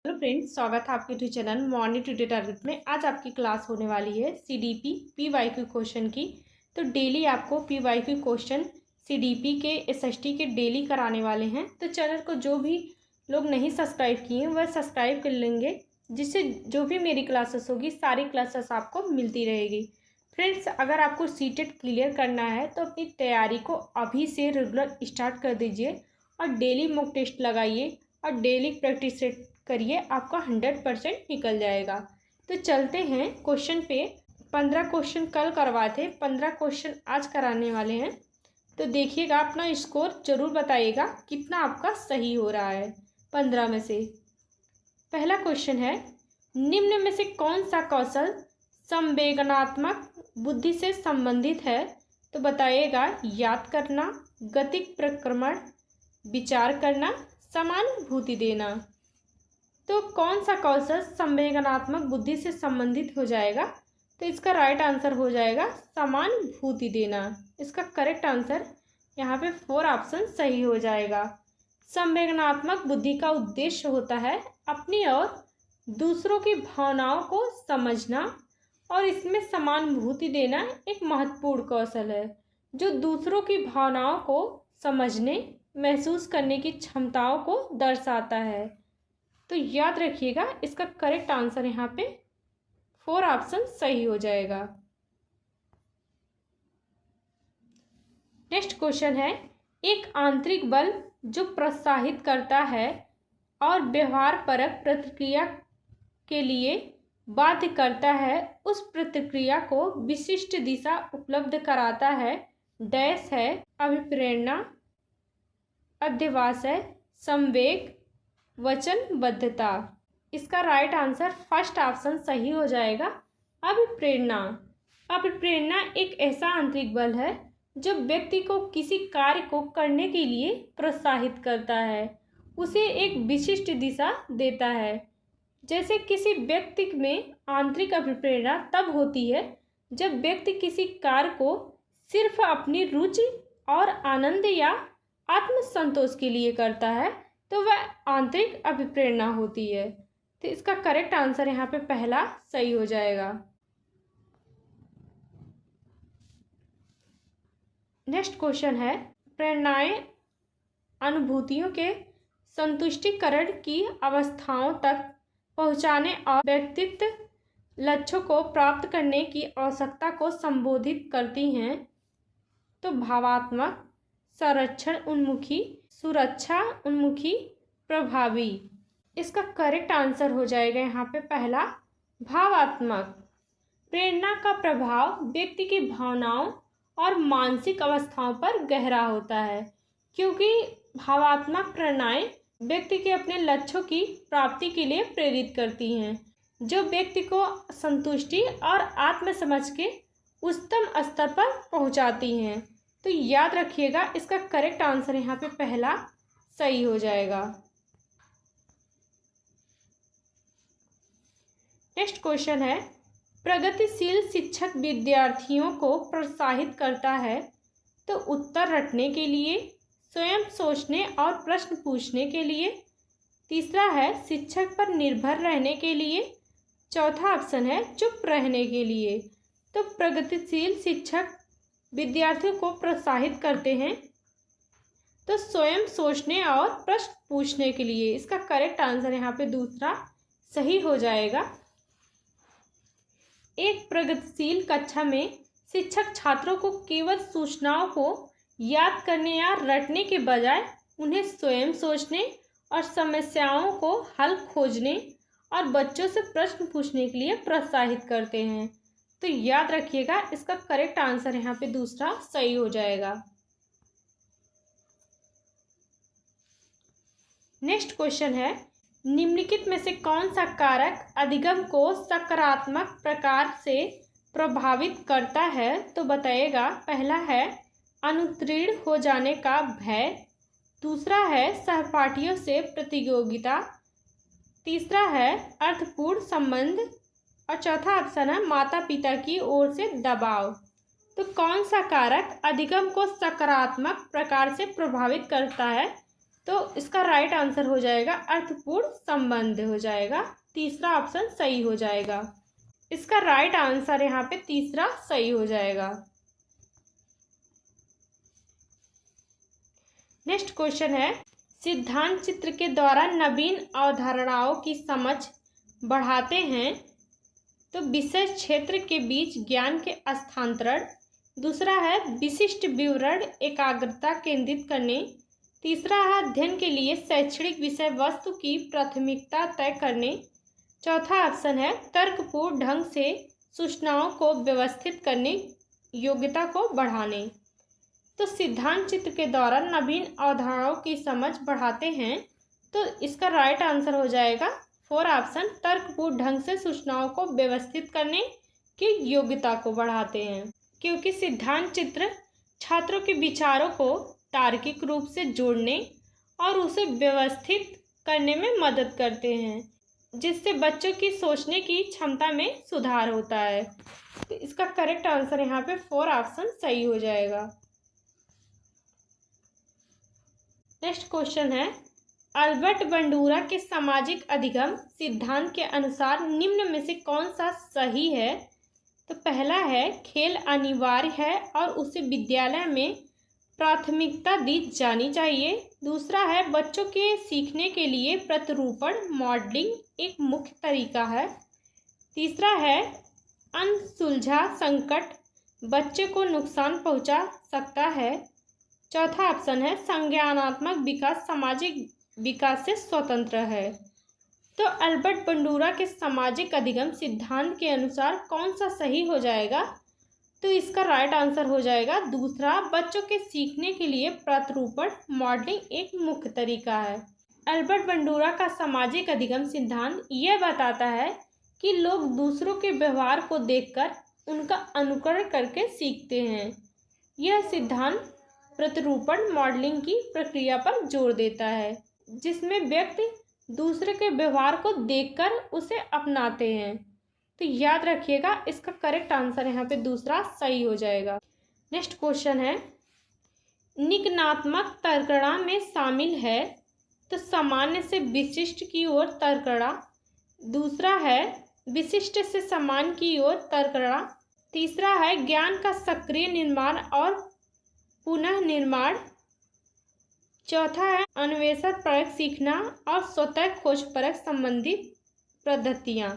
Hello friends, स्वागत है आपके YouTube channel morning today target में। आज आपकी क्लास होने वाली है सीडीपी पीवाईक्यू क्वेश्चन की। तो डेली आपको पीवाईक्यू क्वेश्चन सीडीपी के एसएसटी के डेली कराने वाले हैं। तो चैनल को जो भी लोग नहीं सब्सक्राइब किए हैं वह सब्सक्राइब कर लेंगे, जिससे जो भी मेरी क्लासेस होगी सारी क्लासेस आपको मिलती रहेगी। फ्रेंड्स, अगर आपको सीटेट क्लियर करना है तो अपनी तैयारी को अभी से रेगुलर स्टार्ट कर दीजिए और डेली मॉक टेस्ट लगाइए और डेली प्रैक्टिस करिए, आपका 100% निकल जाएगा। तो चलते हैं क्वेश्चन पे। 15 क्वेश्चन कल करवाए थे, 15 क्वेश्चन आज कराने वाले हैं। तो देखिएगा, अपना स्कोर जरूर बताइएगा कितना आपका सही हो रहा है 15 में से। पहला क्वेश्चन है, निम्न में से कौन सा कौशल संवेदनात्मक बुद्धि से संबंधित है? तो बताइएगा, याद करना, गतिक प्रक्रमण, विचार करना, समानुभूति देना। तो कौन सा कौशल संवेदनात्मक बुद्धि से संबंधित हो जाएगा? तो इसका राइट आंसर हो जाएगा समानुभूति देना। इसका करेक्ट आंसर यहाँ पे 4 ऑप्शन सही हो जाएगा। संवेदनात्मक बुद्धि का उद्देश्य होता है अपनी और दूसरों की भावनाओं को समझना, और इसमें समानुभूति देना एक महत्वपूर्ण कौशल है जो दूसरों की भावनाओं को समझने, महसूस करने की क्षमताओं को दर्शाता है। तो याद रखिएगा, इसका करेक्ट आंसर यहाँ पे 4 ऑप्शन सही हो जाएगा। नेक्स्ट क्वेश्चन है, एक आंतरिक बल जो प्रोत्साहित करता है और व्यवहार परक प्रतिक्रिया के लिए बाध्य करता है, उस प्रतिक्रिया को विशिष्ट दिशा उपलब्ध कराता है। डैश है, अभिप्रेरणा, अध्यवसाय है, संवेग, वचनबद्धता। इसका राइट आंसर फर्स्ट ऑप्शन सही हो जाएगा, अभिप्रेरणा। अभिप्रेरणा एक ऐसा आंतरिक बल है जो व्यक्ति को किसी कार्य को करने के लिए प्रोत्साहित करता है, उसे एक विशिष्ट दिशा देता है। जैसे किसी व्यक्ति में आंतरिक अभिप्रेरणा तब होती है जब व्यक्ति किसी कार्य को सिर्फ अपनी रुचि और आनंद या आत्मसंतोष के लिए करता है, तो वह आंतरिक अभिप्रेरणा होती है। तो इसका करेक्ट आंसर यहाँ पे पहला सही हो जाएगा। नेक्स्ट क्वेश्चन है, प्रेरणाएं अनुभूतियों के संतुष्टिकरण की अवस्थाओं तक पहुँचाने और व्यक्तित्व लक्ष्यों को प्राप्त करने की आवश्यकता को संबोधित करती हैं। तो भावात्मक, संरक्षण उन्मुखी, सुरक्षा उन्मुखी, प्रभावी। इसका करेक्ट आंसर हो जाएगा यहाँ पे पहला, भावात्मक। प्रेरणा का प्रभाव व्यक्ति की भावनाओं और मानसिक अवस्थाओं पर गहरा होता है, क्योंकि भावात्मक प्रेरणाएं व्यक्ति के अपने लक्ष्यों की प्राप्ति के लिए प्रेरित करती हैं, जो व्यक्ति को संतुष्टि और आत्मसमझ के उच्चतम स्तर पर पहुंचाती हैं। तो याद रखिएगा, इसका करेक्ट आंसर यहाँ पे पहला सही हो जाएगा। नेक्स्ट क्वेश्चन है, प्रगतिशील शिक्षक विद्यार्थियों को प्रोत्साहित करता है। तो उत्तर रटने के लिए, स्वयं सोचने और प्रश्न पूछने के लिए। तीसरा है शिक्षक पर निर्भर रहने के लिए। चौथा ऑप्शन है चुप रहने के लिए। तो प्रगतिशील शिक्षक विद्यार्थियों को प्रोत्साहित करते हैं तो स्वयं सोचने और प्रश्न पूछने के लिए। इसका करेक्ट आंसर यहाँ पे दूसरा सही हो जाएगा। एक प्रगतिशील कक्षा में शिक्षक छात्रों को केवल सूचनाओं को याद करने या रटने के बजाय उन्हें स्वयं सोचने और समस्याओं को हल खोजने और बच्चों से प्रश्न पूछने के लिए प्रोत्साहित करते हैं। तो याद रखिएगा, इसका करेक्ट आंसर यहाँ पे दूसरा सही हो जाएगा। नेक्स्ट क्वेश्चन है, निम्नलिखित में से कौन सा कारक अधिगम को सकारात्मक प्रकार से प्रभावित करता है? तो बताइएगा, पहला है अनुत्तीर्ण हो जाने का भय, दूसरा है सहपाठियों से प्रतियोगिता, तीसरा है अर्थपूर्ण संबंध, और चौथा ऑप्शन है माता पिता की ओर से दबाव। तो कौन सा कारक अधिगम को सकारात्मक प्रकार से प्रभावित करता है? तो इसका राइट आंसर हो जाएगा अर्थपूर्ण संबंध हो जाएगा। तीसरा ऑप्शन सही हो जाएगा। इसका राइट आंसर यहाँ पे तीसरा सही हो जाएगा। नेक्स्ट क्वेश्चन है, सिद्धांत चित्र के द्वारा नवीन अवधारणाओं की समझ बढ़ाते हैं। तो विषय क्षेत्र के बीच ज्ञान के स्थानांतरण। दूसरा है विशिष्ट विवरण एकाग्रता केंद्रित करने। तीसरा है अध्ययन के लिए शैक्षणिक विषय वस्तु की प्राथमिकता तय करने। चौथा ऑप्शन है तर्कपूर्ण ढंग से सूचनाओं को व्यवस्थित करने, योग्यता को बढ़ाने। तो सिद्धांत चित्र के द्वारा नवीन अवधारणाओं की समझ बढ़ाते हैं, तो इसका राइट आंसर हो जाएगा फोर ऑप्शन तर्कपूर्ण ढंग से सूचनाओं को व्यवस्थित करने की योग्यता को बढ़ाते हैं, क्योंकि सिद्धांत चित्र छात्रों के विचारों को तार्किक रूप से जोड़ने और उसे व्यवस्थित करने में मदद करते हैं, जिससे बच्चों की सोचने की क्षमता में सुधार होता है। तो इसका करेक्ट आंसर यहाँ पे फोर ऑप्शन सही हो जाएगा। नेक्स्ट क्वेश्चन है, अल्बर्ट बंडूरा के सामाजिक अधिगम सिद्धांत के अनुसार निम्न में से कौन सा सही है। तो पहला है खेल अनिवार्य है और उसे विद्यालय में प्राथमिकता दी जानी चाहिए। दूसरा है बच्चों के सीखने के लिए प्रतिरूपण मॉडलिंग एक मुख्य तरीका है। तीसरा है अनसुलझा संकट बच्चे को नुकसान पहुंचा सकता है। चौथा ऑप्शन है संज्ञानात्मक विकास सामाजिक विकास से स्वतंत्र है। तो अल्बर्ट बंडूरा के सामाजिक अधिगम सिद्धांत के अनुसार कौन सा सही हो जाएगा। तो इसका राइट आंसर हो जाएगा दूसरा, बच्चों के सीखने के लिए प्रतिरूपण मॉडलिंग एक मुख्य तरीका है। अल्बर्ट बंडूरा का सामाजिक अधिगम सिद्धांत यह बताता है कि लोग दूसरों के व्यवहार को देखकर उनका अनुकरण करके सीखते हैं। यह सिद्धांत प्रतिरूपण मॉडलिंग की प्रक्रिया पर जोर देता है, जिसमें व्यक्ति दूसरे के व्यवहार को देखकर उसे अपनाते हैं। तो याद रखिएगा, इसका करेक्ट आंसर यहाँ पे दूसरा सही हो जाएगा। नेक्स्ट क्वेश्चन है, निगनात्मक तर्कणा में शामिल है। तो सामान्य से विशिष्ट की ओर तर्कणा। दूसरा है विशिष्ट से समान की ओर तर्कणा। तीसरा है ज्ञान का सक्रिय निर्माण और पुनः निर्माण। चौथा है अन्वेषण परक सीखना और स्वतः खोज परक संबंधित पद्धतियाँ।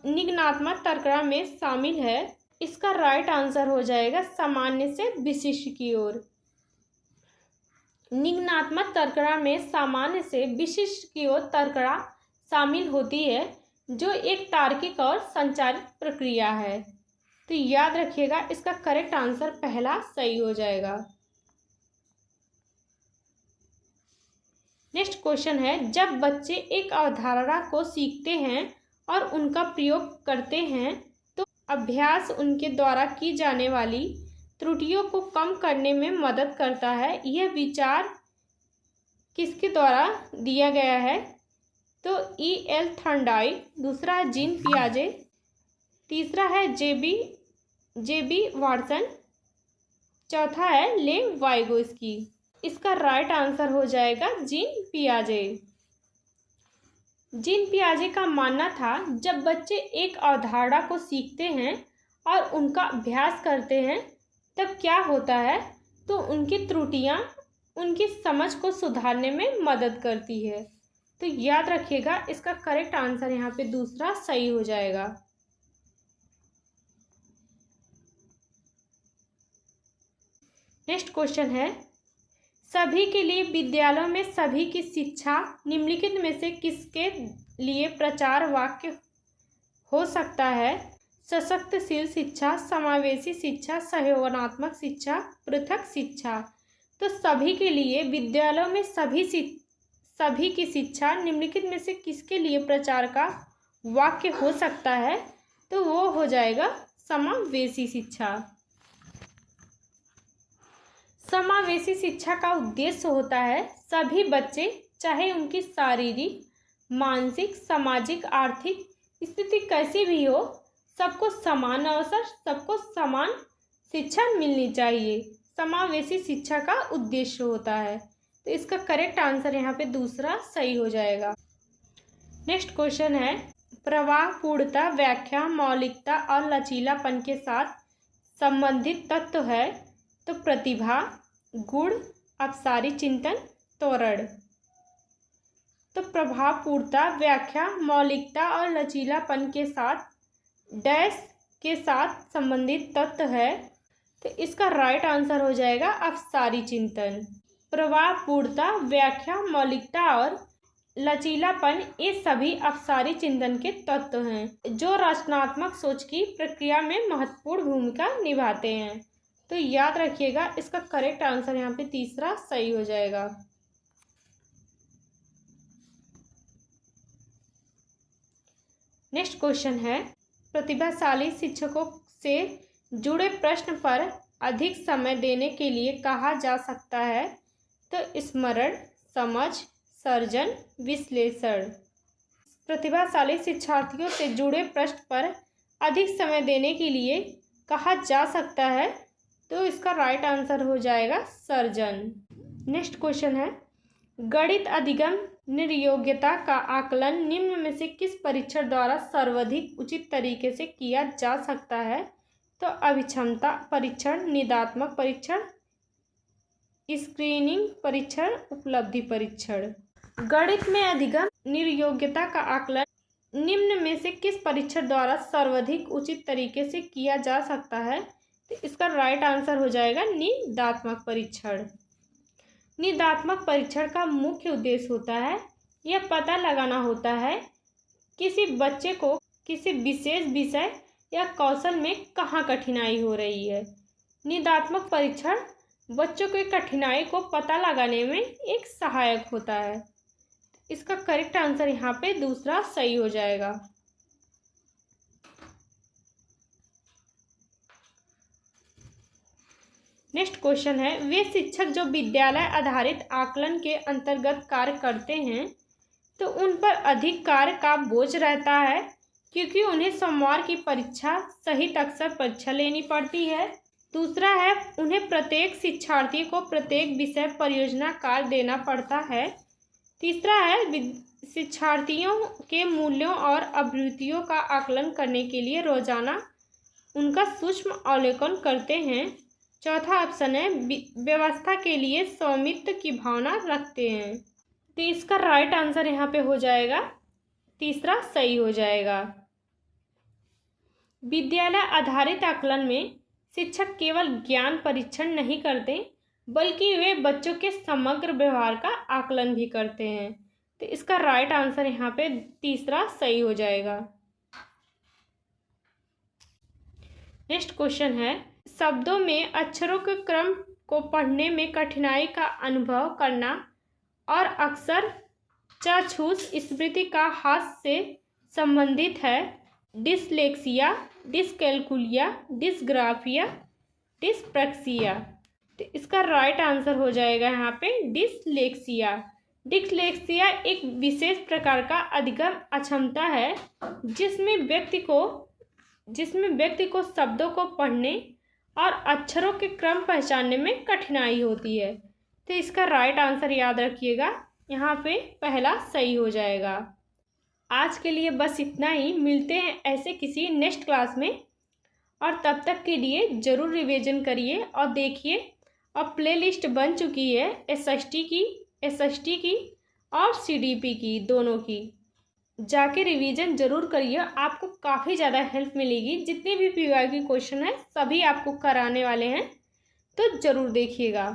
निगनात्मक तर्कणा में शामिल है, इसका राइट आंसर हो जाएगा सामान्य से विशिष्ट की ओर। निगनात्मक तर्कणा में सामान्य से विशिष्ट की ओर तर्कणा शामिल होती है, जो एक तार्किक और संचारित प्रक्रिया है। तो याद रखिएगा, इसका करेक्ट आंसर पहला सही हो जाएगा। नेक्स्ट क्वेश्चन है, जब बच्चे एक अवधारणा को सीखते हैं और उनका प्रयोग करते हैं, तो अभ्यास उनके द्वारा की जाने वाली त्रुटियों को कम करने में मदद करता है। यह विचार किसके द्वारा दिया गया है। तो E.L. थॉर्नडाइक। दूसरा है जीन पियाजे। तीसरा है J.B. वाटसन। चौथा है लेव वाइगोस्की। इसका राइट आंसर हो जाएगा जीन पियाजे। जीन पियाजे का मानना था, जब बच्चे एक अवधारणा को सीखते हैं और उनका अभ्यास करते हैं, तब क्या होता है, तो उनकी त्रुटियां उनकी समझ को सुधारने में मदद करती है। तो याद रखिएगा, इसका करेक्ट आंसर यहाँ पे दूसरा सही हो जाएगा। नेक्स्ट क्वेश्चन है, सभी के लिए विद्यालयों में सभी की शिक्षा निम्नलिखित में से किसके लिए प्रचार वाक्य हो सकता है। सशक्तिशील शिक्षा, समावेशी शिक्षा, सहयोगात्मक शिक्षा, पृथक शिक्षा। तो सभी के लिए विद्यालयों में सभी की शिक्षा निम्नलिखित में से किसके लिए प्रचार का वाक्य हो सकता है। तो वो हो जाएगा समावेशी शिक्षा। समावेशी शिक्षा का उद्देश्य होता है सभी बच्चे, चाहे उनकी शारीरिक, मानसिक, सामाजिक, आर्थिक स्थिति कैसी भी हो, सबको समान अवसर, सबको समान शिक्षा मिलनी चाहिए। समावेशी शिक्षा का उद्देश्य होता है। तो इसका करेक्ट आंसर यहाँ पे दूसरा सही हो जाएगा। नेक्स्ट क्वेश्चन है, प्रवाह पूर्णता, व्याख्या, मौलिकता और लचीलापन के साथ संबंधित तत्व है। तो प्रतिभा, गुण, अपसारी चिंतन, त्वरण। तो प्रभावपूर्णता, व्याख्या, मौलिकता और लचीलापन के साथ डैश के साथ संबंधित तत्व है। तो इसका राइट आंसर हो जाएगा अपसारी चिंतन। प्रभावपूर्णता, व्याख्या, मौलिकता और लचीलापन ये सभी अपसारी चिंतन के तत्व हैं जो रचनात्मक सोच की प्रक्रिया में महत्वपूर्ण भूमिका निभाते हैं। तो याद रखिएगा, इसका करेक्ट आंसर यहाँ पे तीसरा सही हो जाएगा। नेक्स्ट क्वेश्चन है, प्रतिभाशाली शिक्षकों से जुड़े प्रश्न पर अधिक समय देने के लिए कहा जा सकता है। तो स्मरण, समझ, सर्जन, विश्लेषण। प्रतिभाशाली शिक्षार्थियों से जुड़े प्रश्न पर अधिक समय देने के लिए कहा जा सकता है। तो इसका राइट आंसर हो जाएगा सर्जन। नेक्स्ट क्वेश्चन है, गणित अधिगम निर्योग्यता का आकलन निम्न में से किस परीक्षण द्वारा सर्वाधिक उचित तरीके से किया जा सकता है। तो अभिक्षमता परीक्षण, निदात्मक परीक्षण, स्क्रीनिंग परीक्षण, उपलब्धि परीक्षण। गणित में अधिगम निर्योग्यता का आकलन निम्न में से किस परीक्षण द्वारा सर्वाधिक उचित तरीके से किया जा सकता है। तो इसका राइट आंसर हो जाएगा निदात्मक परीक्षण। निदात्मक परीक्षण का मुख्य उद्देश्य होता है यह पता लगाना होता है किसी बच्चे को किसी विशेष विषय या कौशल में कहाँ कठिनाई हो रही है। निदात्मक परीक्षण बच्चों की कठिनाई को पता लगाने में एक सहायक होता है। इसका करेक्ट आंसर यहाँ पे दूसरा सही हो जाएगा। नेक्स्ट क्वेश्चन है, वे शिक्षक जो विद्यालय आधारित आकलन के अंतर्गत कार्य करते हैं तो उन पर अधिक कार्य का बोझ रहता है क्योंकि उन्हें सोमवार की परीक्षा सहित अक्सर परीक्षा लेनी पड़ती है। दूसरा है, उन्हें प्रत्येक शिक्षार्थी को प्रत्येक विषय परियोजना कार्य देना पड़ता है। तीसरा है, शिक्षार्थियों के मूल्यों और अभिरुचियों का आकलन करने के लिए रोजाना उनका सूक्ष्म अवलोकन करते हैं। चौथा ऑप्शन है, व्यवस्था के लिए स्वामित्व की भावना रखते हैं। तो इसका राइट आंसर यहाँ पे हो जाएगा तीसरा सही हो जाएगा। विद्यालय आधारित आकलन में शिक्षक केवल ज्ञान परीक्षण नहीं करते बल्कि वे बच्चों के समग्र व्यवहार का आकलन भी करते हैं। तो इसका राइट आंसर यहाँ पे तीसरा सही हो जाएगा। नेक्स्ट क्वेश्चन है, शब्दों में अक्षरों के क्रम को पढ़ने में कठिनाई का अनुभव करना और अक्सर चाक्षुष स्मृति का हाथ से संबंधित है। Dyslexia, dyscalculia, dysgraphia, dyspraxia. तो इसका राइट आंसर हो जाएगा यहाँ पे डिसलेक्सिया। डिसलेक्सिया एक विशेष प्रकार का अधिगम अक्षमता है जिसमें व्यक्ति को शब्दों को पढ़ने और अक्षरों के क्रम पहचानने में कठिनाई होती है। तो इसका राइट आंसर याद रखिएगा, यहाँ पे पहला सही हो जाएगा। आज के लिए बस इतना ही, मिलते हैं ऐसे किसी नेक्स्ट क्लास में और तब तक के लिए ज़रूर रिवीजन करिए और देखिए। और प्लेलिस्ट बन चुकी है एसएसटी की और सीडीपी की, दोनों की। जाके रिवीजन ज़रूर करिए, आपको काफ़ी ज़्यादा हेल्प मिलेगी। जितने भी पीवाई के क्वेश्चन हैं सभी आपको कराने वाले हैं, तो ज़रूर देखिएगा।